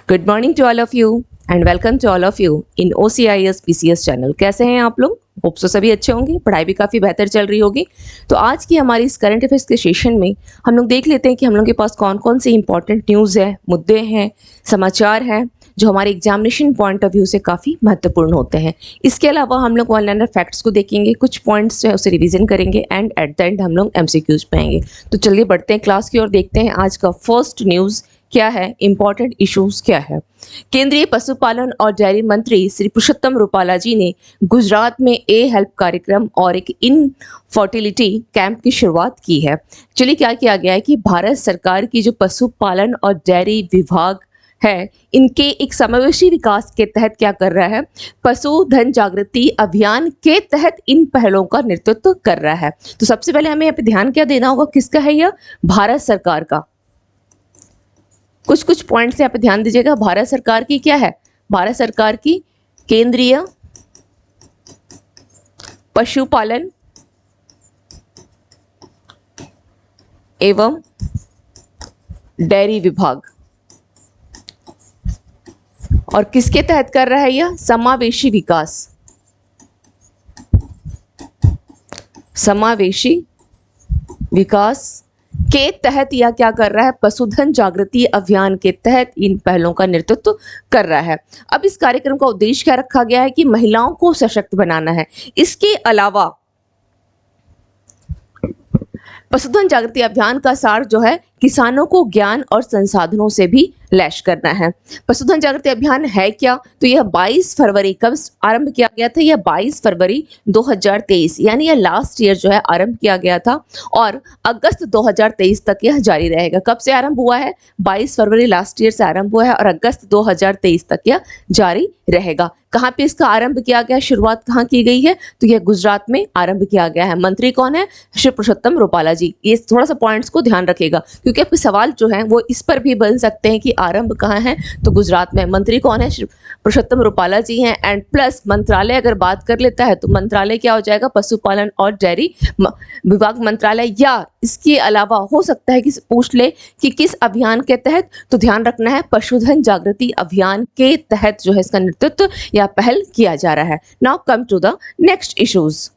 Good morning to all of you and welcome to all of you in OCIS PCS channel. कैसे हैं आप लोग? Hope so सभी अच्छे होंगे, पढ़ाई भी काफ़ी बेहतर चल रही होगी। तो आज की हमारी इस करंट अफेयर्स के सेशन में हम लोग देख लेते हैं कि हम लोग के पास कौन कौन से इंपॉर्टेंट न्यूज़ है, मुद्दे हैं, समाचार हैं जो हमारे एग्जामिनेशन पॉइंट ऑफ व्यू से काफ़ी महत्वपूर्ण होते हैं। इसके अलावा हम लोग वन लाइनर फैक्ट्स को देखेंगे, कुछ पॉइंट्स जो है उसे रिवीजन करेंगे एंड एट द एंड हम लोग MCQs पे आएंगे। तो चलिए बढ़ते हैं क्लास की ओर, देखते हैं आज का फर्स्ट न्यूज़ क्या है, इंपॉर्टेंट इश्यूज क्या है। केंद्रीय पशुपालन और डेयरी मंत्री श्री पुरुषोत्तम रूपाला जी ने गुजरात में हेल्प कार्यक्रम और एक इनफर्टिलिटी कैंप की शुरुआत की है। चलिए क्या किया गया है कि भारत सरकार की जो पशुपालन और डेयरी विभाग है, इनके एक समावेशी विकास के तहत क्या कर रहा है, पशुधन जागृति अभियान के तहत इन पहलों का नेतृत्व कर रहा है। तो सबसे पहले हमें यहाँ पे ध्यान क्या देना होगा, किसका है यह? भारत सरकार का। कुछ पॉइंट्स यहाँ पे ध्यान दीजिएगा। भारत सरकार की क्या है? भारत सरकार की केंद्रीय पशुपालन एवं डेयरी विभाग, और किसके तहत कर रहा है यह? समावेशी विकास, समावेशी विकास के तहत यह क्या कर रहा है? पशुधन जागृति अभियान के तहत इन पहलों का नेतृत्व कर रहा है। अब इस कार्यक्रम का उद्देश्य क्या रखा गया है कि महिलाओं को सशक्त बनाना है। इसके अलावा पशुधन जागृति अभियान का सार जो है किसानों को ज्ञान और संसाधनों से भी लैस करना है। पशुधन जागृति अभियान है क्या? तो यह 22 फरवरी कब आरंभ किया गया था? यह 22 फरवरी 2023, यानी यह लास्ट ईयर जो है आरंभ किया गया था और अगस्त 2023 तक यह जारी रहेगा। कब से आरंभ हुआ है? 22 फरवरी लास्ट ईयर से आरंभ हुआ है और अगस्त 2023 तक यह जारी रहेगा। कहाँ पे इसका आरंभ किया गया, शुरुआत कहाँ की गई है? तो यह गुजरात में आरंभ किया गया है। मंत्री कौन है? श्री पुरुषोत्तम रूपाला जी। ये थोड़ा सा पॉइंट्स को ध्यान रखेगा क्योंकि आपके सवाल जो है वो इस पर भी बन सकते हैं कि आरंभ कहाँ है, तो गुजरात में। मंत्री कौन है? श्री पुरुषोत्तम रूपाला जी हैं। एंड प्लस मंत्रालय अगर बात कर लेता है तो मंत्रालय क्या हो जाएगा? पशुपालन और डेयरी विभाग मंत्रालय, या इसके अलावा हो सकता है कि पूछ ले कि किस अभियान के तहत, तो ध्यान रखना है पशुधन जागृति अभियान के तहत जो है इसका नेतृत्व या पहल किया जा रहा है। Now come to the next issues.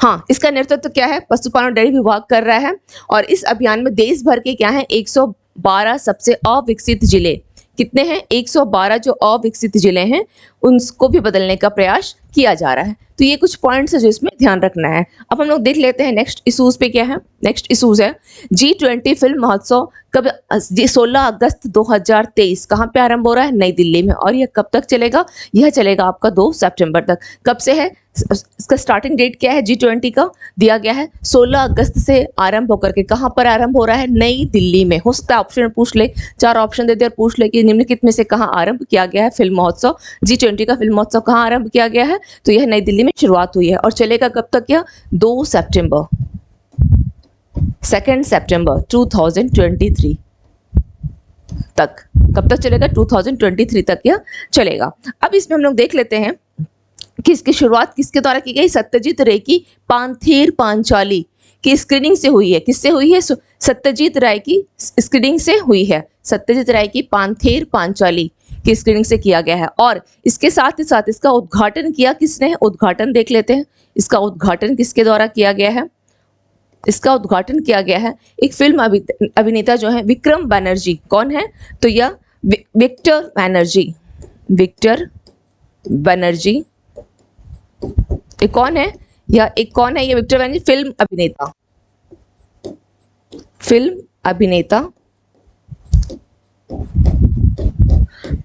हाँ, इसका नेतृत्व क्या है? पशुपालन डेयरी विभाग कर रहा है और इस अभियान में देश भर के क्या है 112 सबसे अविकसित जिले, कितने हैं? 112 जो अविकसित जिले हैं उनको भी बदलने का प्रयास किया जा रहा है। तो ये कुछ पॉइंट्स है जो इसमें ध्यान रखना है। अब हम लोग देख लेते हैं नेक्स्ट इशूज पे क्या है। नेक्स्ट इशूज है G20 फिल्म महोत्सव कब? 16 अगस्त 2023 कहाँ पे आरंभ हो रहा है? नई दिल्ली में। और यह कब तक चलेगा? यह चलेगा आपका 2 सितंबर तक। कब से है? इसका स्टार्टिंग डेट क्या है G20 का? दिया गया है 16 अगस्त से आरंभ होकर के कहाँ पर आरंभ हो रहा है? नई दिल्ली में। हो सकता है ऑप्शन पूछ ले, 4 ऑप्शन दे दे और पूछ ले कि निम्नलिखित में से कहाँ आरंभ किया गया है फिल्म महोत्सव। G20 का फिल्म महोत्सव कहाँ आरंभ किया गया है? तो यह नई दिल्ली में शुरुआत हुई है और चलेगा कब तक? यह 2 सितंबर, 2 सितंबर 2023 तक। कब तक चलेगा? 2023 तक यह चलेगा। अब इसमें हम लोग देख लेते हैं कि इसकी शुरुआत किसके द्वारा की गई? सत्यजीत रे की पांथेर पांचाली की स्क्रीनिंग से हुई है। किससे हुई है? सत्यजीत राय की स्क्रीनिंग से हुई है। सत्यजीत राय की पांथेर पांचाली की स्क्रीनिंग से किया गया है और इसके साथ ही साथ इसका उद्घाटन किया किसने? उद्घाटन देख लेते हैं। इसका उद्घाटन किसके द्वारा किया गया है? इसका उद्घाटन किया गया है एक फिल्म अभिनेता जो है विक्रम बनर्जी। कौन है? तो यह विक्टर बनर्जी, विक्टर बनर्जी। एक कौन है? यह एक कौन है? यह विक्टर बनर्जी फिल्म अभिनेता, फिल्म अभिनेता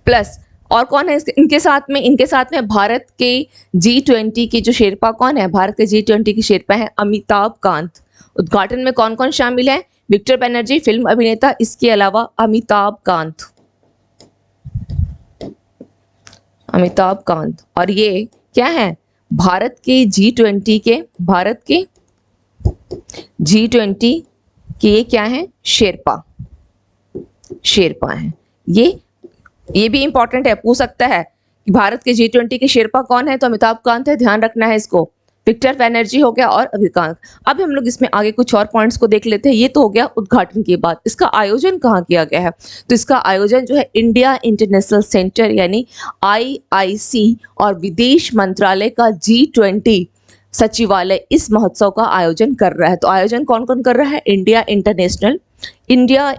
प्लस और कौन है इनके साथ में भारत के G20 के जो शेरपा कौन है? भारत के G20 के शेरपा हैं अमिताभ कांत। उद्घाटन में कौन कौन शामिल है? विक्टर बनर्जी फिल्म अभिनेता, इसके अलावा अमिताभ कांत, अमिताभ कांत। और ये क्या है? भारत के G20 के ये क्या है? शेरपा, शेरपा है। ये भी इंपॉर्टेंट है, पूछ सकता है कि भारत के G20 के शेरपा कौन है? तो अमिताभ कांत है, ध्यान रखना है इसको। विक्टर बनर्जी हो गया और विकास। अब हम लोग इसमें आगे कुछ और पॉइंट्स को देख लेते हैं। ये तो हो गया उद्घाटन की बात। इसका आयोजन कहाँ किया गया है? तो इसका आयोजन जो है इंडिया इंटरनेशनल सेंटर यानी IIC और विदेश मंत्रालय का G20 सचिवालय इस महोत्सव का आयोजन कर रहा है। तो आयोजन कौन कौन कर रहा है? India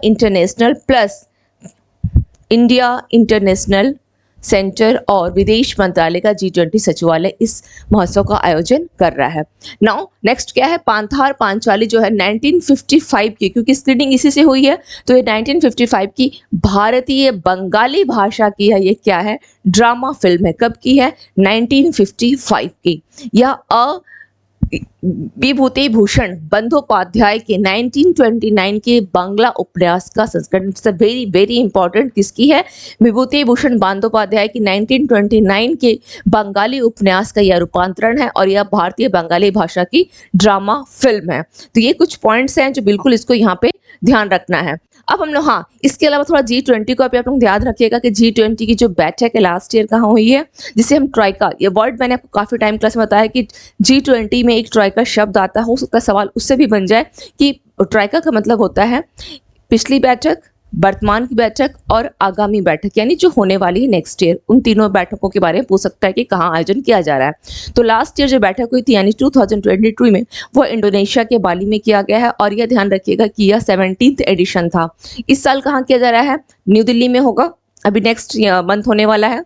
international plus India international centre और विदेश मंत्रालय का G20 सचिवालय इस महोत्सव का आयोजन कर रहा है। नाउ नेक्स्ट क्या है? पांथार पांचाली जो है 1955 की, क्योंकि स्क्रीनिंग इसी से हुई है तो ये 1955 की भारतीय बंगाली भाषा की है। ये क्या है? ड्रामा फिल्म है। कब की है? 1955 की। यह विभूति भूषण बंदोपाध्याय के 1929 के बांग्ला उपन्यास का संस्करण। It's very very important. किसकी है? विभूति भूषण बंदोपाध्याय की 1929 के बंगाली उपन्यास का यह रूपांतरण है और यह भारतीय बंगाली भाषा की ड्रामा फिल्म है। तो ये कुछ पॉइंट्स हैं जो बिल्कुल इसको यहाँ पे ध्यान रखना है। अब हम लोग, हाँ, इसके अलावा थोड़ा G20 को आप लोग ध्यान रखिएगा कि G20 की जो बैठक है लास्ट ईयर कहाँ हुई है, जिसे हम ट्राइका, ये वर्ड मैंने आपको काफी टाइम क्लास में बताया कि G20 में एक ट्राइका शब्द आता है। हो सकता है सवाल उससे भी बन जाए कि ट्राइका का मतलब होता है पिछली बैठक, वर्तमान की बैठक और आगामी बैठक, यानी जो होने वाली है नेक्स्ट ईयर। उन तीनों बैठकों के बारे में पूछ सकता है कि कहाँ आयोजन किया जा रहा है। तो लास्ट ईयर जो बैठक हुई थी यानी 2022 में, वो इंडोनेशिया के बाली में किया गया है और यह ध्यान रखिएगा कि यह 17th एडिशन था। इस साल कहाँ किया जा रहा है? न्यू दिल्ली में होगा। अभी नेक्स्ट मंथ होने वाला है।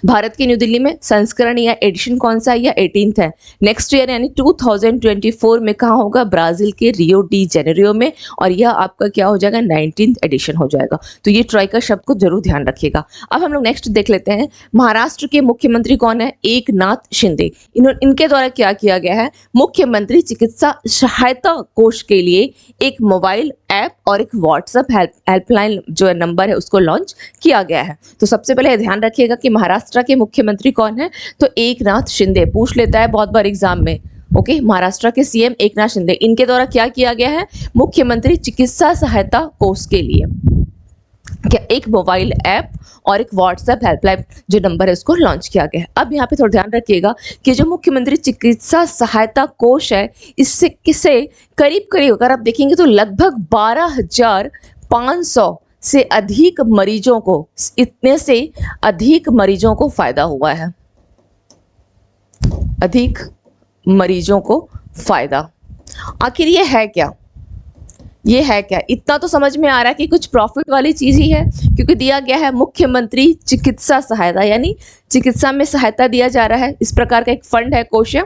भारत की न्यू दिल्ली में संस्करण या एडिशन कौन सा है? या 18th है। नेक्स्ट ईयर यानी 2024 में कहाँ होगा? ब्राजील के रियो डी जेनेरियो में, और यह आपका क्या हो जाएगा? 19th एडिशन हो जाएगा। तो ये ट्राइका शब्द को जरूर ध्यान रखिएगा। अब हम लोग नेक्स्ट देख लेते हैं। महाराष्ट्र के मुख्यमंत्री कौन है? एकनाथ शिंदे। इनके द्वारा क्या किया गया है? मुख्यमंत्री चिकित्सा सहायता कोष के लिए एक मोबाइल ऐप और एक व्हाट्सएप हेल्पलाइन जो नंबर है उसको लॉन्च किया गया है। तो सबसे पहले ध्यान रखिएगा कि महाराष्ट्र के मुख्यमंत्री कौन है? तो एकनाथ शिंदे। पूछ लेता है बहुत बार एग्जाम में। ओके, महाराष्ट्र के CM एकनाथ शिंदे। इनके द्वारा क्या किया गया है? मुख्यमंत्री चिकित्सा सहायता कोष के लिए क्या एक मोबाइल ऐप और एक व्हाट्सएप हेल्पलाइन जो नंबर है उसको लॉन्च किया गया है। अब यहाँ पे थोड़ा ध्यान रखिएगा कि जो मुख्यमंत्री चिकित्सा सहायता कोष है, इससे किसे करीब करीब अगर आप देखेंगे तो लगभग 12,500 से अधिक मरीजों को, इतने से अधिक मरीजों को फायदा हुआ है। अधिक मरीजों को फायदा। आखिर ये है क्या? ये है क्या? इतना तो समझ में आ रहा है कि कुछ प्रॉफिट वाली चीज ही है, क्योंकि दिया गया है मुख्यमंत्री चिकित्सा सहायता, यानी चिकित्सा में सहायता दिया जा रहा है। इस प्रकार का एक फंड है, कोष है।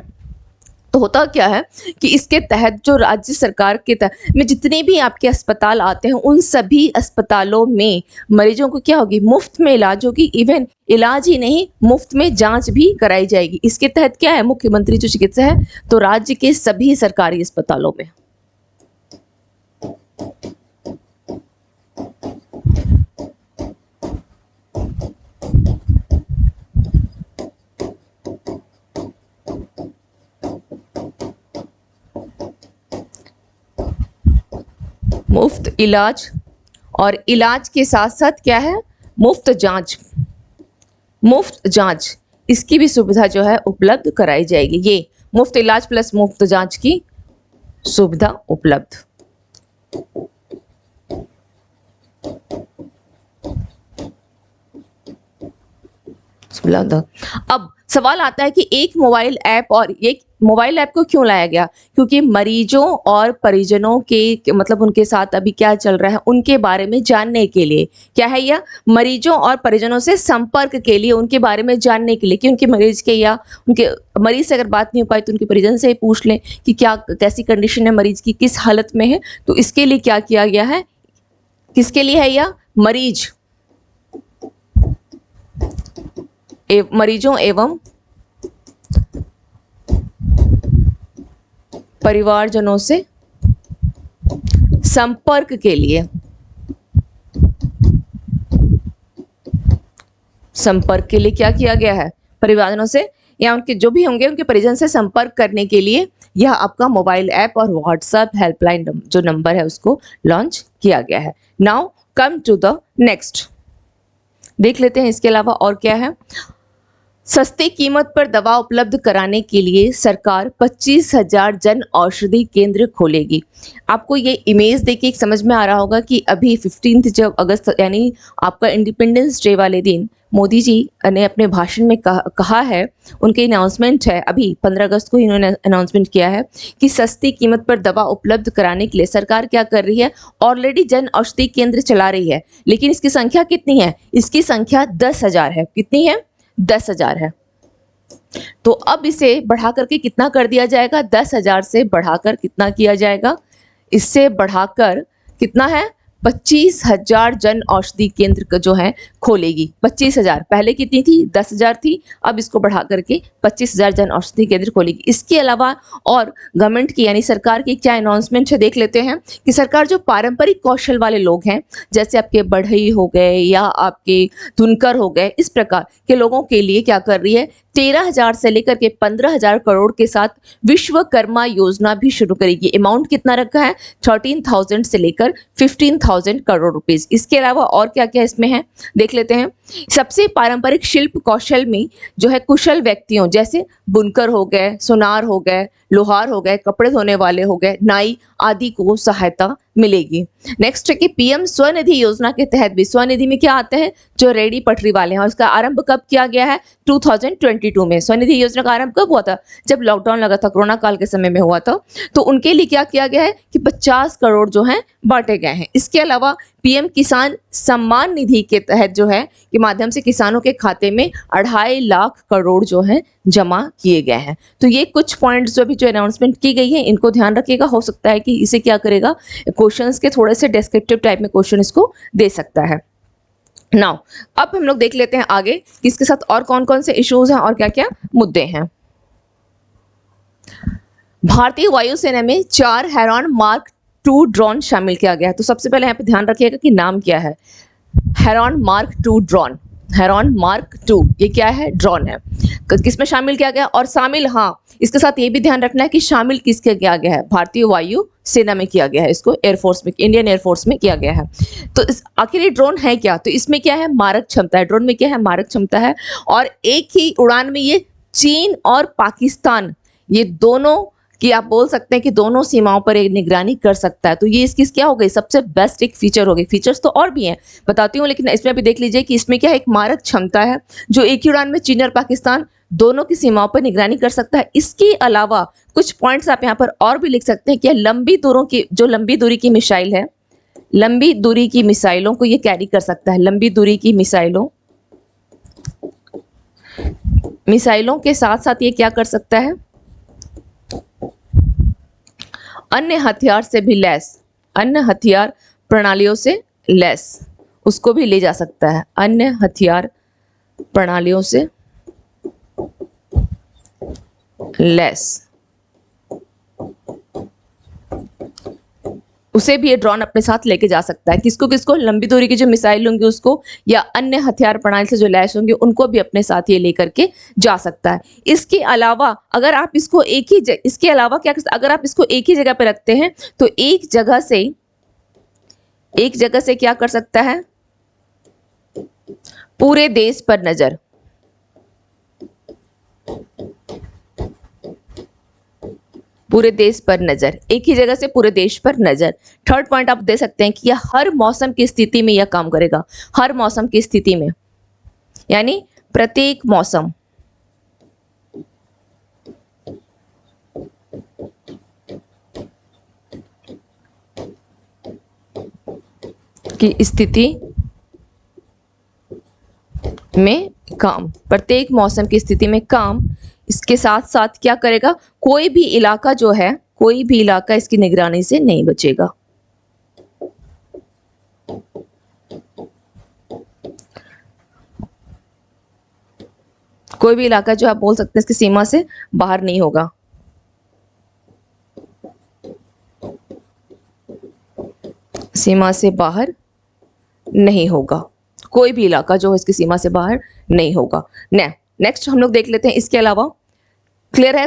तो होता क्या है कि इसके तहत जो राज्य सरकार के तहत में जितने भी आपके अस्पताल आते हैं, उन सभी अस्पतालों में मरीजों को क्या होगी? मुफ्त में इलाज होगी। इवन इलाज ही नहीं, मुफ्त में जांच भी कराई जाएगी। इसके तहत क्या है? मुख्यमंत्री जो चिकित्सा है, तो राज्य के सभी सरकारी अस्पतालों में। मुफ्त इलाज, और इलाज के साथ साथ क्या है? मुफ्त जांच। मुफ्त जांच, इसकी भी सुविधा जो है उपलब्ध कराई जाएगी। ये मुफ्त इलाज प्लस मुफ्त जांच की सुविधा उपलब्ध। अब सवाल आता है कि एक मोबाइल ऐप, और एक मोबाइल ऐप को क्यों लाया गया? क्योंकि मरीजों और परिजनों के मतलब उनके साथ अभी क्या चल रहा है उनके बारे में जानने के लिए। क्या है यह? मरीजों और परिजनों से संपर्क के लिए, उनके बारे में जानने के लिए कि उनके मरीज के, या उनके मरीज से अगर बात नहीं हो पाई तो उनके परिजन से ही पूछ लें कि क्या कैसी कंडीशन है मरीज की, किस हालत में है। तो इसके लिए क्या किया गया है? किसके लिए है यह? मरीजों एवं परिवारजनों से संपर्क के लिए। संपर्क के लिए क्या किया गया है? परिवारजनों से या उनके जो भी होंगे उनके परिजन से संपर्क करने के लिए यह आपका मोबाइल ऐप और व्हाट्सएप हेल्पलाइन जो नंबर है उसको लॉन्च किया गया है। Now come to the next, देख लेते हैं इसके अलावा और क्या है। सस्ती कीमत पर दवा उपलब्ध कराने के लिए सरकार 25,000 जन औषधि केंद्र खोलेगी। आपको ये इमेज देखिए समझ में आ रहा होगा कि अभी 15 जब अगस्त यानी आपका इंडिपेंडेंस डे वाले दिन मोदी जी ने अपने भाषण में कहा है, उनके अनाउंसमेंट है, अभी 15 अगस्त को ही इन्होंने अनाउंसमेंट किया है कि सस्ती कीमत पर दवा उपलब्ध कराने के लिए सरकार क्या कर रही है, ऑलरेडी जन औषधि केंद्र चला रही है। लेकिन इसकी संख्या कितनी है? इसकी संख्या 10,000 है। कितनी है? 10,000 है। तो अब इसे बढ़ा करके कितना कर दिया जाएगा? 10,000 से बढ़ाकर कितना किया जाएगा? इससे बढ़ाकर कितना है? 25,000 जन औषधि केंद्र जो है खोलेगी। 25,000, पहले कितनी थी? 10,000 थी, अब इसको बढ़ा करके 25,000 जन औषधि केंद्र खोलेगी। इसके अलावा और गवर्नमेंट की यानी सरकार की क्या अनाउंसमेंट है देख लेते हैं कि सरकार जो पारंपरिक कौशल वाले लोग हैं, जैसे आपके बढ़ई हो गए या आपके धुनकर हो गए, इस प्रकार के लोगों के लिए क्या कर रही है, 13,000 से लेकर के 15,000 करोड़ के साथ विश्वकर्मा योजना भी शुरू करेगी। अमाउंट कितना रखा है? 13,000 से लेकर 15,000 करोड़ रुपीस। इसके अलावा और क्या क्या इसमें है देख लेते हैं। सबसे पारंपरिक शिल्प कौशल में जो है कुशल व्यक्तियों जैसे बुनकर हो गए, सुनार हो गए, लोहार हो गए, कपड़े धोने वाले हो गए, नाई आदि को सहायता मिलेगी। नेक्स्ट है कि पीएम स्वनिधि योजना के तहत भी, स्वनिधि में क्या आते हैं? जो रेडी पटरी वाले हैं। और इसका आरंभ कब किया गया है? 2022 में। स्वनिधि योजना का आरंभ कब हुआ था? जब लॉकडाउन लगा था, कोरोना काल के समय में हुआ था। तो उनके लिए क्या किया गया है कि 50 करोड़ जो हैं बांटे गए हैं। इसके अलावा पीएम किसान सम्मान निधि के तहत जो है के माध्यम से किसानों के खाते में 2.5 लाख करोड़ जो है जमा किए गए हैं। तो ये कुछ पॉइंट्स जो अभी जो अनाउंसमेंट की गई है, इनको ध्यान रखिएगा। हो सकता है कि इसे क्या करेगा, क्वेश्चंस के थोड़े से डिस्क्रिप्टिव टाइप में क्वेश्चन इसको दे सकता है। नाउ अब हम लोग देख लेते हैं आगे कि इसके साथ और कौन कौन से इश्यूज हैं और क्या क्या मुद्दे हैं। भारतीय वायुसेना में 4 हेरॉन मार्क 2 ड्रोन शामिल किया गया है। तो सबसे पहले यहाँ पे ध्यान रखिएगा कि नाम क्या है, heron mark 2 drone. Heron mark 2 ये क्या है? ड्रोन है। किसमें शामिल किया गया? और शामिल, हाँ इसके साथ ये भी ध्यान रखना है कि शामिल किसके किया गया है? भारतीय वायु सेना में किया गया है, इसको एयरफोर्स में, इंडियन एयरफोर्स में किया गया है। तो आखिर ये ड्रोन है क्या? तो इसमें क्या है? मारक क्षमता है। ड्रोन में क्या है? मारक क्षमता है। और एक ही उड़ान में ये चीन और पाकिस्तान, ये दोनों कि आप बोल सकते हैं कि दोनों सीमाओं पर एक निगरानी कर सकता है। तो ये इसकी क्या हो गई? सबसे बेस्ट एक फीचर हो गई। फीचर्स तो और भी हैं, बताती हूँ, लेकिन इसमें भी देख लीजिए कि इसमें क्या है? एक मारक क्षमता है जो एक ही उड़ान में चीन और पाकिस्तान दोनों की सीमाओं पर निगरानी कर सकता है। इसके अलावा कुछ पॉइंट्स आप यहाँ पर और भी लिख सकते हैं कि लंबी दूरी की मिसाइल है, लंबी दूरी की मिसाइलों को ये कैरी कर सकता है। लंबी दूरी की मिसाइलों के साथ साथ ये क्या कर सकता है? अन्य हथियार से भी लैस, अन्य हथियार प्रणालियों से लैस उसको भी ले जा सकता है। अन्य हथियार प्रणालियों से लैस उसे भी ये ड्रोन अपने साथ लेके जा सकता है। किसको किसको? लंबी दूरी की जो मिसाइल होंगी उसको, या अन्य हथियार प्रणाली से जो लैस होंगे उनको भी अपने साथ ये लेकर के जा सकता है। इसके अलावा अगर आप इसको इसके अलावा क्या, अगर आप इसको एक ही जगह पे रखते हैं तो एक जगह से क्या कर सकता है? पूरे देश पर नजर, पूरे देश पर नजर, एक ही जगह से पूरे देश पर नजर। थर्ड पॉइंट आप दे सकते हैं कि यह हर मौसम की स्थिति में यह काम करेगा। हर मौसम की स्थिति में यानी प्रत्येक मौसम की स्थिति में काम, प्रत्येक मौसम की स्थिति में काम। इसके साथ साथ क्या करेगा? कोई भी इलाका जो है, कोई भी इलाका इसकी निगरानी से नहीं बचेगा। कोई भी इलाका जो आप बोल सकते हैं इसकी सीमा से बाहर नहीं होगा। सीमा से बाहर नहीं होगा। कोई भी इलाका जो है इसकी सीमा से बाहर नहीं होगा। नेक्स्ट हम लोग देख लेते हैं इसके अलावा क्लियर है?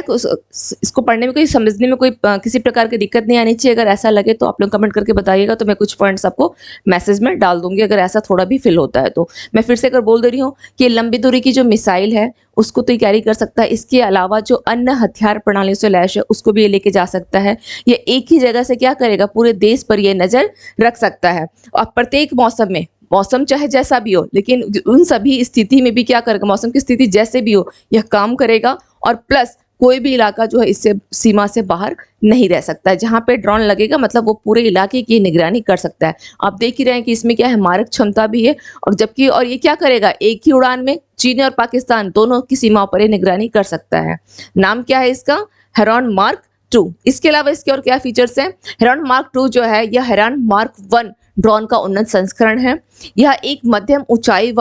इसको पढ़ने में कोई समझने में कोई किसी प्रकार की दिक्कत नहीं आनी चाहिए। अगर ऐसा लगे तो आप लोग कमेंट करके बताइएगा, तो मैं कुछ पॉइंट्स आपको मैसेज में डाल दूंगी अगर ऐसा थोड़ा भी फिल होता है तो। मैं फिर से अगर बोल दे रही हूँ कि लंबी दूरी की जो मिसाइल है उसको तो ये कैरी कर सकता है, इसके अलावा जो अन्य हथियार प्रणालियों से लैस है उसको भी ये लेके जा सकता है। ये एक ही जगह से क्या करेगा, पूरे देश पर ये नजर रख सकता है और प्रत्येक मौसम में, मौसम चाहे जैसा भी हो, लेकिन उन सभी स्थिति में भी क्या करेगा, मौसम की स्थिति जैसे भी हो यह काम करेगा। और प्लस कोई भी इलाका जो है इससे सीमा से बाहर नहीं रह सकता है। जहाँ पे ड्रोन लगेगा मतलब वो पूरे इलाके की निगरानी कर सकता है। आप देख ही रहे हैं कि इसमें क्या है, मारक क्षमता भी है और जबकि और ये क्या करेगा, एक ही उड़ान में चीन और पाकिस्तान दोनों की सीमाओं पर ये निगरानी कर सकता है। नाम क्या है इसका, हेरॉन मार्क 2। इसके अलावा इसके और क्या फीचर्स हैं, हेरॉन मार्क 2 जो है यह हेरॉन मार्क 1 ड्रोन का उन्नत संस्करण है। यह एक मध्यम ऊंचाई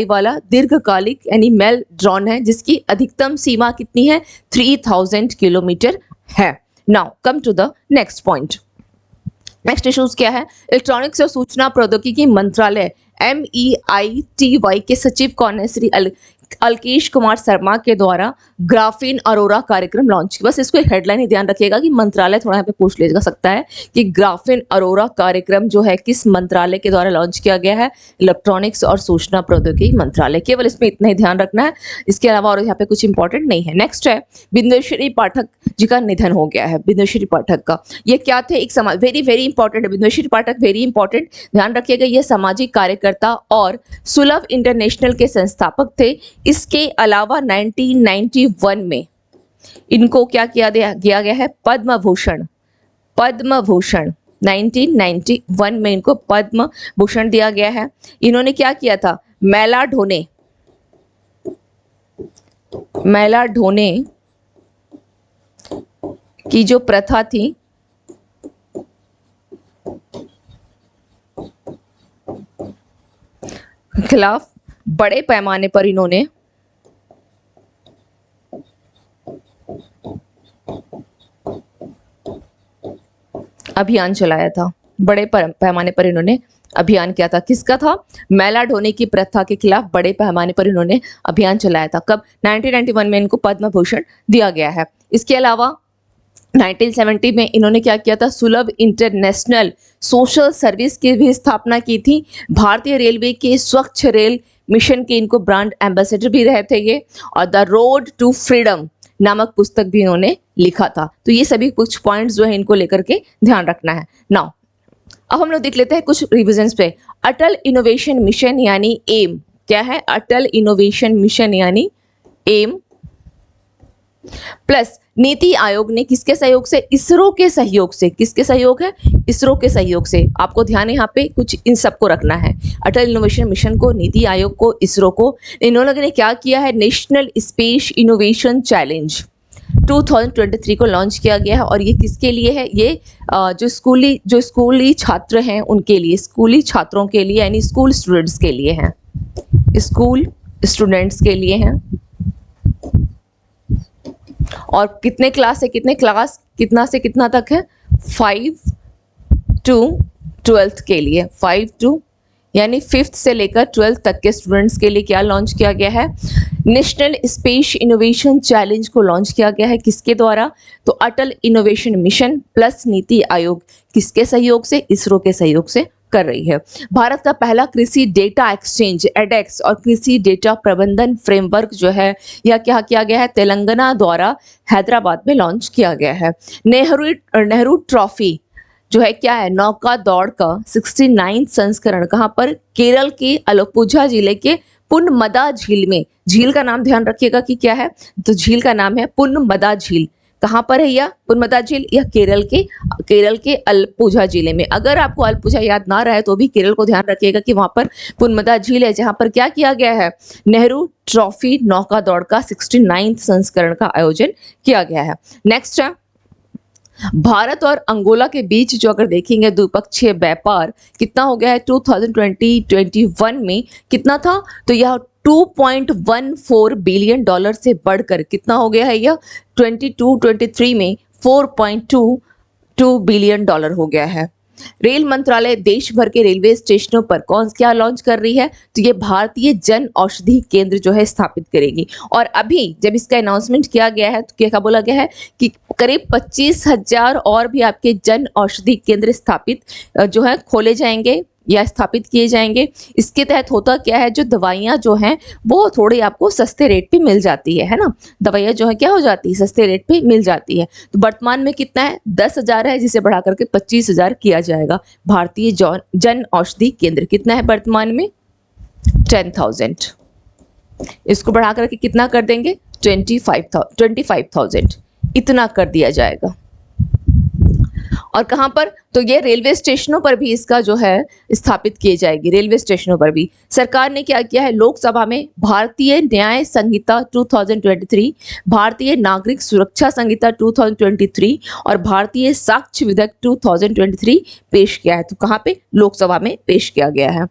वाला दीर्घकालिक यानी मेल ड्रोन है जिसकी अधिकतम सीमा कितनी है, 3000 किलोमीटर है। Now come to the next point. Next issues क्या है, इलेक्ट्रॉनिक्स और सूचना प्रौद्योगिकी मंत्रालय MEITY के सचिव कौन है, श्री अल्केश कुमार शर्मा के द्वारा ग्राफीन अरोरा कार्यक्रम लॉन्च। बस इसको एक हेडलाइन ही ध्यान रखिएगा कि मंत्रालय थोड़ा यहाँ पे पूछ ले जा सकता है कि ग्राफीन अरोरा कार्यक्रम जो है किस मंत्रालय के द्वारा लॉन्च किया गया है, इलेक्ट्रॉनिक्स और सूचना प्रौद्योगिकी मंत्रालय। केवल इसमें इतना ही ध्यान रखना है, इसके अलावा और यहाँ पे कुछ इंपॉर्टेंट नहीं है। नेक्स्ट है बिंदेश्वरी पाठक जी का निधन हो गया है। बिंदेश्वरी पाठक का ये क्या थे, एक समाज वेरी वेरी इंपॉर्टेंट है। बिंदेश्वरी पाठक वेरी इंपॉर्टेंट, ध्यान रखिएगा। ये सामाजिक कार्यकर्ता और सुलभ इंटरनेशनल के संस्थापक थे। इसके अलावा 1991 में इनको क्या किया गया है, पद्म भूषण 1991 में इनको पद्म भूषण दिया गया है। इन्होंने क्या किया था, मेला ढोने की जो प्रथा थी खिलाफ बड़े पैमाने पर इन्होंने अभियान चलाया था। बड़े पैमाने पर इन्होंने अभियान किया था। किसका था, मेला ढोने की प्रथा के खिलाफ बड़े पैमाने पर इन्होंने अभियान चलाया था। कब, 1991 में इनको पद्म भूषण दिया गया है। इसके अलावा 1970 में इन्होंने क्या किया था, सुलभ इंटरनेशनल सोशल सर्विस की भी स्थापना की थी। भारतीय रेलवे के स्वच्छ रेल मिशन के इनको ब्रांड एम्बेसडर भी रहे थे ये, और द रोड टू फ्रीडम नामक पुस्तक भी इन्होंने लिखा था। तो ये सभी कुछ पॉइंट्स जो है इनको लेकर के ध्यान रखना है। नाउ अब हम लोग देख लेते हैं कुछ रिविजन्स पे। अटल इनोवेशन मिशन यानी एम क्या है, अटल इनोवेशन मिशन यानी एम प्लस नीति आयोग ने किसके सहयोग से, इसरो के सहयोग से। किसके सहयोग है, इसरो के सहयोग से। आपको ध्यान यहाँ पे कुछ इन सबको रखना है, अटल इनोवेशन मिशन को, नीति आयोग को, इसरो को। इन लोगों ने क्या किया है, नेशनल स्पेस इनोवेशन चैलेंज 2023 को लॉन्च किया गया है। और ये किसके लिए है, ये जो स्कूली छात्र हैं उनके लिए, स्कूली छात्रों के लिए यानी स्कूल स्टूडेंट्स के लिए हैं, स्कूल स्टूडेंट्स के लिए हैं। और कितने क्लास से कितना से कितना तक है, 5 to 12th के लिए, 5 to यानी 5th से लेकर 12th तक के स्टूडेंट्स के लिए क्या लॉन्च किया गया है, नेशनल स्पेस इनोवेशन चैलेंज को लॉन्च किया गया है। किसके द्वारा, तो अटल innovation mission plus NITI Aayog किसके सहयोग से, इसरो के सहयोग से कर रही है। भारत का पहला कृषि डेटा एक्सचेंज एडेक्स और कृषि डेटा प्रबंधन फ्रेमवर्क जो है यह क्या किया गया है, तेलंगाना द्वारा हैदराबाद में लॉन्च किया गया है। नेहरू ट्रॉफी जो है क्या है, नौका दौड़ का 69 संस्करण कहाँ पर, केरल के अलपुझा जिले के पुनमदा झील में। झील का नाम ध्यान रखिएगा कि क्या है, तो झील का नाम है पुनमदा झील। कहाँ पर है यह पुनमदा झील, यह केरल के अलपुझा जिले में। अगर आपको अलपुझा याद ना रहे तो भी केरल को ध्यान रखिएगा कि वहां पर पुनमदा झील है, जहां पर क्या किया गया है, नेहरू ट्रॉफी नौका दौड़ का 69 संस्करण का आयोजन किया गया है। नेक्स्ट है भारत और अंगोला के बीच जो अगर देखेंगे द्विपक्षीय व्यापार कितना हो गया है, 2020-21 में कितना था, तो यह 2.14 बिलियन डॉलर से बढ़कर कितना हो गया है, यह 22-23 में 4.22 बिलियन डॉलर हो गया है। रेल मंत्रालय देश भर के रेलवे स्टेशनों पर कौन क्या लॉन्च कर रही है, तो ये भारतीय जन औषधि केंद्र जो है स्थापित करेगी। और अभी जब इसका अनाउंसमेंट किया गया है तो क्या बोला गया है कि करीब 25,000 और भी आपके जन औषधि केंद्र स्थापित जो है खोले जाएंगे या स्थापित किए जाएंगे। इसके तहत होता क्या है, जो दवाइयाँ जो हैं वो थोड़ी आपको सस्ते रेट पे मिल जाती है ना। दवाइयाँ जो है क्या हो जाती है, सस्ते रेट पे मिल जाती है। तो वर्तमान में कितना है, 10,000 है, जिसे बढ़ा करके 25,000 किया जाएगा। भारतीय जन औषधि केंद्र कितना है वर्तमान में, 10,000। इसको बढ़ा करके कितना कर देंगे, 25,000 इतना कर दिया जाएगा। और कहाँ पर, तो ये रेलवे स्टेशनों पर भी इसका जो है स्थापित किए जाएगी। रेलवे स्टेशनों पर भी सरकार ने क्या किया है, लोकसभा में भारतीय न्याय संहिता 2023, भारतीय नागरिक सुरक्षा संहिता 2023 और भारतीय साक्ष्य विधेयक 2023 पेश किया है। तो कहाँ पे, लोकसभा में पेश किया गया है।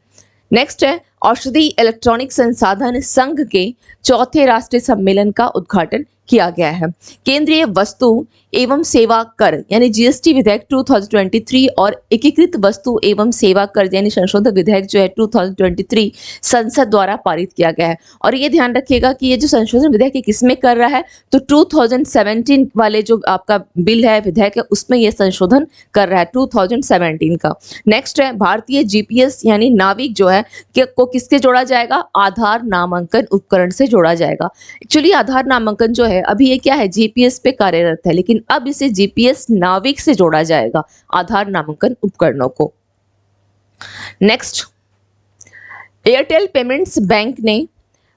नेक्स्ट है, औषधि इलेक्ट्रॉनिक संसाधन संघ के चौथे राष्ट्रीय सम्मेलन का उद्घाटन किया गया है। केंद्रीय वस्तु एवं सेवा कर यानी जीएसटी विधेयक 2023 और एकीकृत वस्तु एवं सेवा कर यानी संशोधन विधेयक जो है 2023 संसद द्वारा पारित किया गया है। और ये ध्यान रखिएगा कि ये जो संशोधन विधेयक है किसमें कर रहा है, तो 2017 वाले जो आपका बिल है, विधेयक है, उसमें ये संशोधन कर रहा है 2017 का। नेक्स्ट है, भारतीय जीपीएस यानी नाविक जो है को किसके जोड़ा जाएगा, आधार नामांकन उपकरण से जोड़ा जाएगा। एक्चुअली आधार नामांकन जो है अभी ये क्या है, जीपीएस पे कार्यरत है, लेकिन अब इसे जीपीएस नाविक से जोड़ा जाएगा, आधार नामांकन उपकरणों को। नेक्स्ट, एयरटेल पेमेंट्स बैंक ने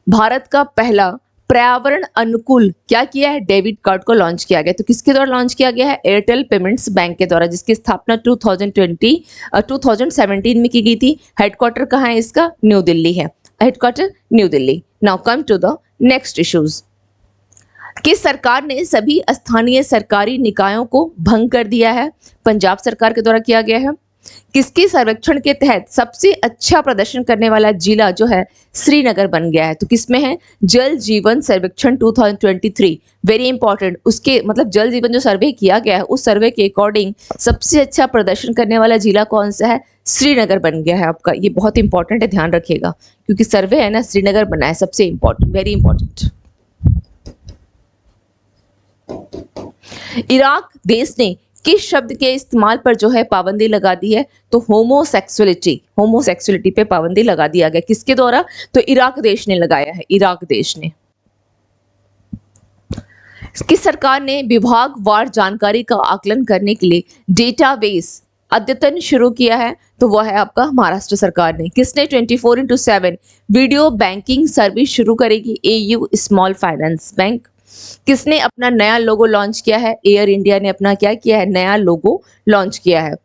भारत का पहला पर्यावरण अनुकूल क्या किया है, डेबिट कार्ड को लॉन्च किया गया। तो किसके द्वारा लॉन्च किया गया है, एयरटेल पेमेंट्स बैंक के द्वारा, जिसकी स्थापना 2017 में की गई थी। हेडक्वार्टर कहाँ है इसका, न्यू दिल्ली है, headquarter new Delhi. Now come to the next issues. किस सरकार ने सभी स्थानीय सरकारी निकायों को भंग कर दिया है, पंजाब सरकार के द्वारा किया गया है। किसके सर्वेक्षण के तहत सबसे अच्छा प्रदर्शन करने वाला जिला जो है श्रीनगर बन गया है, तो किसमें है, जल जीवन सर्वेक्षण 2023, वेरी इंपॉर्टेंट। उसके मतलब जल जीवन जो सर्वे किया गया है उस सर्वे के अकॉर्डिंग सबसे अच्छा प्रदर्शन करने वाला जिला कौन सा है, श्रीनगर बन गया है आपका। ये बहुत इंपॉर्टेंट है, ध्यान रखिएगा, क्योंकि सर्वे है ना, श्रीनगर बना है, सबसे इंपॉर्टेंट, वेरी इंपॉर्टेंट। इराक देश ने किस शब्द के इस्तेमाल पर जो है पाबंदी लगा दी है, तो होमोसेक्सुअलिटी पे पाबंदी लगा दिया गया। किसके द्वारा, तो इराक देश ने लगाया है, इराक देश ने। किस सरकार ने विभागवार जानकारी का आकलन करने के लिए डेटाबेस अद्यतन शुरू किया है, तो वह है आपका महाराष्ट्र सरकार ने। किसने 24/7 वीडियो बैंकिंग सर्विस शुरू करेगी, एयू स्मॉल फाइनेंस बैंक। किसने अपना नया लोगो लॉन्च किया है, एयर इंडिया ने अपना क्या किया है, नया लोगो लॉन्च किया है।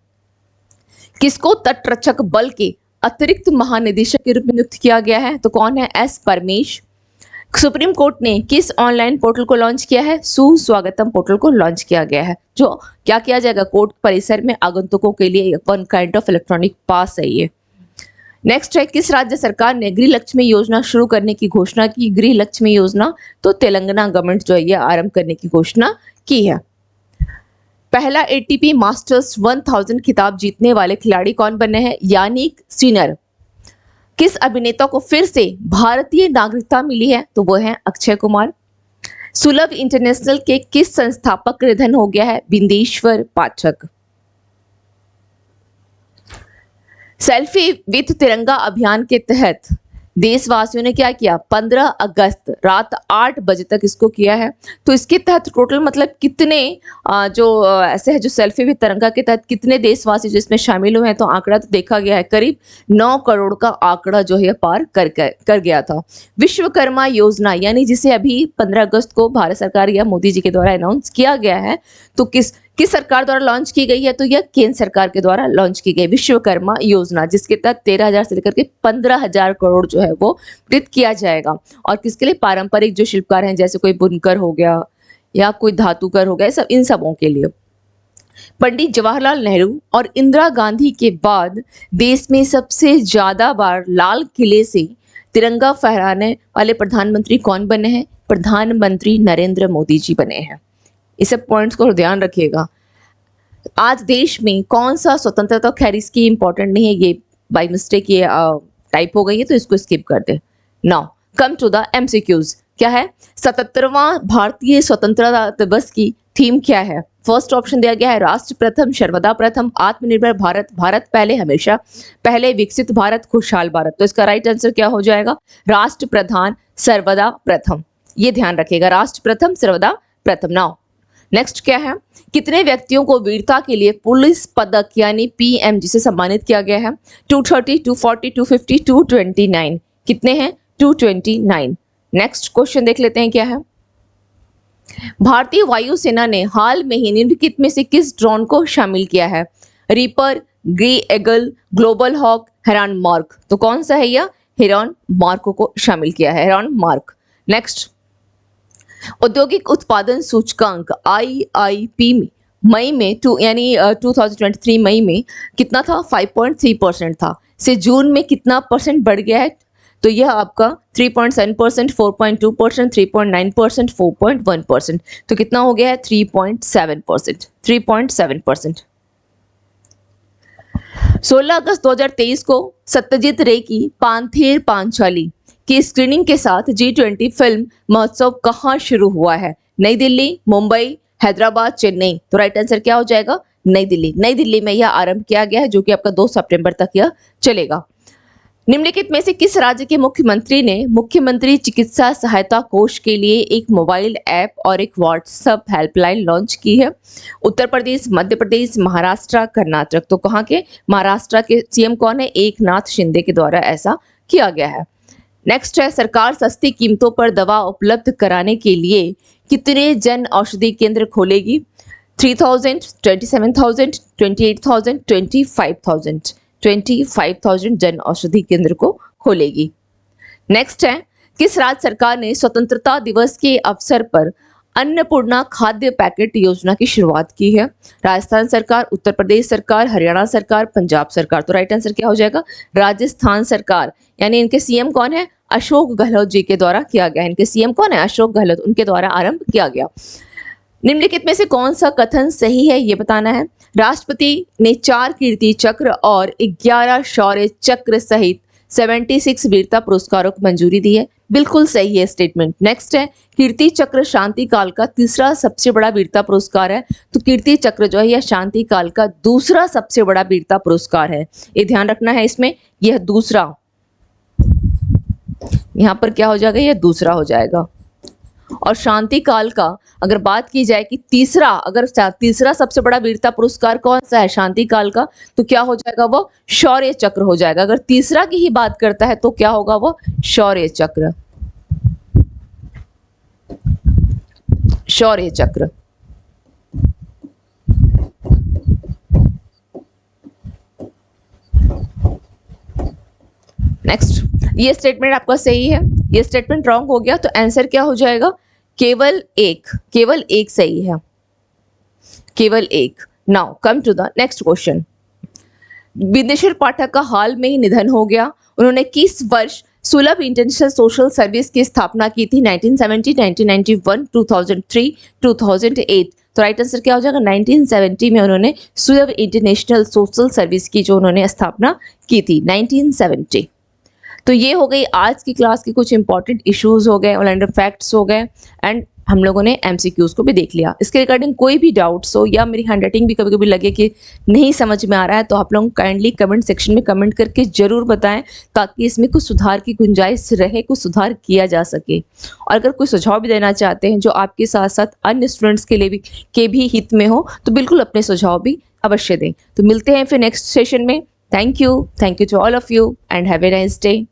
किसको तटरक्षक बल के अतिरिक्त महानिदेशक के रूप में नियुक्त किया गया है, तो कौन है, एस परमेश। सुप्रीम कोर्ट ने किस ऑनलाइन पोर्टल को लॉन्च किया है, सुस्वागतम पोर्टल को लॉन्च किया गया है, जो क्या किया जाएगा, कोर्ट परिसर में आगंतुकों के लिए वन काइंड ऑफ इलेक्ट्रॉनिक पास है ये। नेक्स्ट है, किस राज्य सरकार ने गृह लक्ष्मी योजना शुरू करने की घोषणा की, गृह लक्ष्मी योजना, तो तेलंगाना गवर्नमेंट जो है ये आरंभ करने की घोषणा की है। पहला एटीपी मास्टर्स 1000 खिताब जीतने वाले खिलाड़ी कौन बने हैं, यानिक सिनर। किस अभिनेता को फिर से भारतीय नागरिकता मिली है, तो वो है अक्षय कुमार। सुलभ इंटरनेशनल के किस संस्थापक का निधन हो गया है, बिंदेश्वर पाठक। सेल्फी विथ तिरंगा अभियान के तहत देशवासियों ने क्या किया, 15 अगस्त रात 8 बजे तक इसको किया है। तो इसके तहत टोटल मतलब कितने जो ऐसे है जो सेल्फी विथ तिरंगा के तहत कितने देशवासी जो इसमें शामिल हुए हैं, तो आंकड़ा तो देखा गया है करीब 9 करोड़ का आंकड़ा जो है पार कर गया था। विश्वकर्मा योजना यानी जिसे अभी 15 अगस्त को भारत सरकार या मोदी जी के द्वारा अनाउंस किया गया है, तो किस सरकार द्वारा लॉन्च की गई है, तो यह केंद्र सरकार के द्वारा लॉन्च की गई विश्वकर्मा योजना, जिसके तहत 13,000 से लेकर के 15,000 करोड़ जो है वो वितरित किया जाएगा। और किसके लिए, पारंपरिक जो शिल्पकार हैं जैसे कोई बुनकर हो गया या कोई धातुकर हो गया, सब इन सबों के लिए। पंडित जवाहरलाल नेहरू और इंदिरा गांधी के बाद देश में सबसे ज्यादा बार लाल किले से तिरंगा फहराने वाले प्रधानमंत्री कौन बने हैं, प्रधानमंत्री नरेंद्र मोदी जी बने हैं। इस सब पॉइंट्स को ध्यान रखिएगा। आज देश में कौन सा स्वतंत्रता, खैर इसकी इंपॉर्टेंट नहीं है, ये बाय मिस्टेक ये टाइप हो गई है तो इसको स्किप कर दे। Now come to the MCQs. क्या है? 77वां भारतीय स्वतंत्रता दिवस की थीम क्या है? फर्स्ट ऑप्शन दिया गया है राष्ट्र प्रथम, सर्वदा प्रथम, आत्मनिर्भर भारत, भारत पहले हमेशा पहले, विकसित भारत, खुशहाल भारत। तो इसका राइट आंसर क्या हो जाएगा? राष्ट्र प्रधान, सर्वदा प्रथम। ये ध्यान रखिएगा, राष्ट्र प्रथम, सर्वदा प्रथम। नाउ नेक्स्ट क्या है? कितने व्यक्तियों को वीरता के लिए पुलिस पदक यानी पीएमजी से सम्मानित किया गया है? 230, 240, 250, 229। कितने हैं? 229। नेक्स्ट क्वेश्चन देख लेते हैं क्या है। भारतीय वायुसेना ने हाल में ही निम्नलिखित में से किस ड्रोन को शामिल किया है? Reaper, Gray Eagle, Global Hawk, Heron mark. तो कौन सा है यह? हेरॉन मार्क को शामिल किया है, हेरॉन मार्क। नेक्स्ट, औद्योगिक उत्पादन सूचकांक आईआईपी मई में 2023 मई में कितना था? 5.3% था। से जून में कितना परसेंट बढ़ गया है? तो यह आपका 3.7%, 4.2%, 3.9%, 4.1%। तो कितना हो गया है? 3.7%, 3.7%। 16 अगस्त 2023 को सत्यजीत रे की पांथेर पांचाली की स्क्रीनिंग के साथ G20 फिल्म महोत्सव कहाँ शुरू हुआ है? नई दिल्ली, मुंबई, हैदराबाद, चेन्नई। तो राइट आंसर क्या हो जाएगा? नई दिल्ली। नई दिल्ली में यह आरंभ किया गया है, जो कि आपका 2 सितंबर तक यह चलेगा। निम्नलिखित में से किस राज्य के मुख्यमंत्री ने मुख्यमंत्री चिकित्सा सहायता कोष के लिए एक मोबाइल ऐप और एक व्हाट्सएप हेल्पलाइन लॉन्च की है? उत्तर प्रदेश, मध्य प्रदेश, महाराष्ट्र, कर्नाटक। तो कहाँ के? महाराष्ट्र के सीएम कौन है? एकनाथ शिंदे के द्वारा ऐसा किया गया है। नेक्स्ट है, सरकार सस्ती कीमतों पर दवा उपलब्ध कराने के लिए कितने जन औषधि केंद्र खोलेगी? 3000, 27,000, 28,000, 25,000। 25,000 जन औषधि केंद्र को खोलेगी। नेक्स्ट है, किस राज्य सरकार ने स्वतंत्रता दिवस के अवसर पर अन्नपूर्णा खाद्य पैकेट योजना की शुरुआत की है? राजस्थान सरकार, उत्तर प्रदेश सरकार, हरियाणा सरकार, पंजाब सरकार। तो राइट आंसर क्या हो जाएगा? राजस्थान सरकार। यानी इनके सीएम कौन है? अशोक गहलोत जी के द्वारा किया गया। इनके सीएम कौन है? अशोक गहलोत, उनके द्वारा आरंभ किया गया। निम्नलिखित में से कौन सा कथन सही है, ये बताना है। राष्ट्रपति ने 4 कीर्ति चक्र और 11 शौर्य चक्र सहित 76 वीरता पुरस्कारों को मंजूरी दी है। बिल्कुल सही है स्टेटमेंट। नेक्स्ट है, कीर्ति चक्र शांति काल का तीसरा सबसे बड़ा वीरता पुरस्कार है। तो कीर्ति चक्र जो है यह शांति काल का दूसरा सबसे बड़ा वीरता पुरस्कार है। ये ध्यान रखना है इसमें, यह दूसरा, यहाँ पर क्या हो जाएगा? यह दूसरा हो जाएगा। और शांति काल का अगर बात की जाए कि तीसरा, अगर तीसरा सबसे बड़ा वीरता पुरस्कार कौन सा है शांति काल का, तो क्या हो जाएगा? वो शौर्य चक्र हो जाएगा। अगर तीसरा की ही बात करता है तो क्या होगा? वो शौर्य चक्र, शौर्य चक्र। नेक्स्ट, ये स्टेटमेंट आपका सही है, ये स्टेटमेंट रॉन्ग हो गया तो आंसर क्या हो जाएगा? केवल एक, केवल एक सही है, केवल एक। Now come to the next question. Videshwar Pathak का हाल में ही निधन हो गया। उन्होंने किस वर्ष सुलभ इंटरनेशनल सोशल सर्विस की स्थापना की थी? 1970, 1991, 2003, 2008। तो राइट आंसर क्या हो जाएगा? 1970 में उन्होंने सुलभ इंटरनेशनल सोशल सर्विस की जो उन्होंने स्थापना की थी, 1970। तो ये हो गई आज की क्लास के कुछ इंपॉर्टेंट इश्यूज हो गए, ऑनलाइन फैक्ट्स हो गए, एंड हम लोगों ने एमसीक्यूज को भी देख लिया। इसके रिगार्डिंग कोई भी डाउट्स हो या मेरी हैंडराइटिंग भी कभी कभी लगे कि नहीं समझ में आ रहा है, तो आप लोग काइंडली कमेंट सेक्शन में कमेंट करके जरूर बताएं, ताकि इसमें कुछ सुधार की गुंजाइश रहे, कुछ सुधार किया जा सके। और अगर कोई सुझाव भी देना चाहते हैं जो आपके साथ साथ अन्य स्टूडेंट्स के भी हित में हो, तो बिल्कुल अपने सुझाव भी अवश्य दें। तो मिलते हैं फिर नेक्स्ट सेशन में। Thank you to all of you and have a nice day.